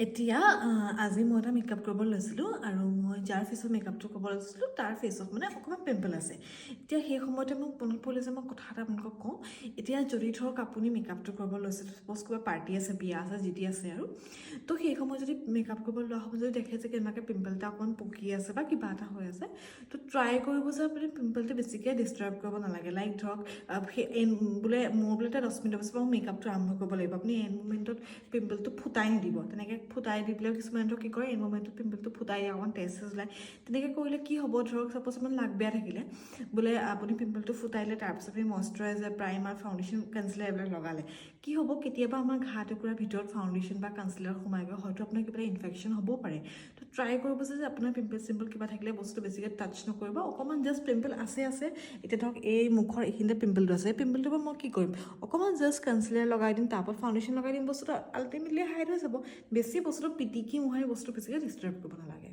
এতিয়া আজি মই এটা মেকআপ কৰিব লৈছিলোঁ আৰু মই যাৰ ফেচত মেকআপটো কৰিব লৈছিলোঁ তাৰ ফেচত মানে অকণমান পিম্পল আছে। এতিয়া সেই সময়তে মোক মনত পৰিলে যে মই কথা এটা আপোনালোকক কওঁ। এতিয়া যদি ধৰক আপুনি মেকআপটো কৰিব লৈছে, ছাপ'জ কিবা পাৰ্টি আছে, বিয়া আছে, যি টি আছে আৰু তো সেই সময়ত যদি মেকআপ কৰিব লোৱা সময়ত যদি দেখে যে কেনেবাকৈ পিম্পল এটা অকণমান পকি আছে বা কিবা এটা হৈ আছে, তো ট্ৰাই কৰিব যে আপুনি পিম্পলটো বেছিকৈ ডিষ্টাৰ্ব কৰিব নালাগে। লাইক ধৰক সেই বোলে মোৰ বোলে 10 মিনিটৰ পাছত মই মেকআপটো আৰম্ভ কৰিব লাগিব, আপুনি এন মুমেণ্টত পিম্পলটো ফুটাই নিদিব। তেনেকৈ ফুটাই দি পেলাই কিছুমানে কি কৰে, এন মুমেণ্টত পিম্পলটো ফুটাই দিয়ে, অকণমান তেজ ওলায়। তেনেকৈ কৰিলে কি হ'ব, ধৰক ছাপ'জ আপোনাৰ লাক বেয়া থাকিলে বোলে আপুনি পিম্পলটো ফুটাইলে, তাৰপিছত আপুনি মইশ্চাৰাইজাৰ, প্ৰাইমাৰ, ফাউণ্ডেশ্যন, কনচিলাৰ এইবিলাক লগালে, কি হ'ব, কেতিয়াবা আমাৰ ঘা টুকুৰাৰ ভিতৰত ফাউণ্ডেশ্যন বা কনচিলাৰ সোমাই গৈ হয়তো আপোনাৰ কিবা ইনফেকশ্যন হ'ব পাৰে। তো ট্ৰাই কৰিব যে আপোনাৰ পিম্পল চিম্পল কিবা থাকিলে বস্তু বেছিকৈ টাচ নকৰিব। অকণমান জাষ্ট পিম্পল আছে এতিয়া ধৰক এই মুখৰ এইখিনিতে পিম্পলটো আছে, এই পিম্পলটোৰ পৰা মই কি কৰিম, অকণমান জাষ্ট কনচিলাৰ লগাই দিম, তাৰপৰা ফাউণ্ডেশ্যন লগাই দিম, বস্তুটো আল্টিমেটলি হাইড হৈ যাব। বেছি বস্তুটো পিটিকি মোহাৰি বস্তু বেছিকৈ ডিষ্টাৰ্ব কৰিব নালাগে।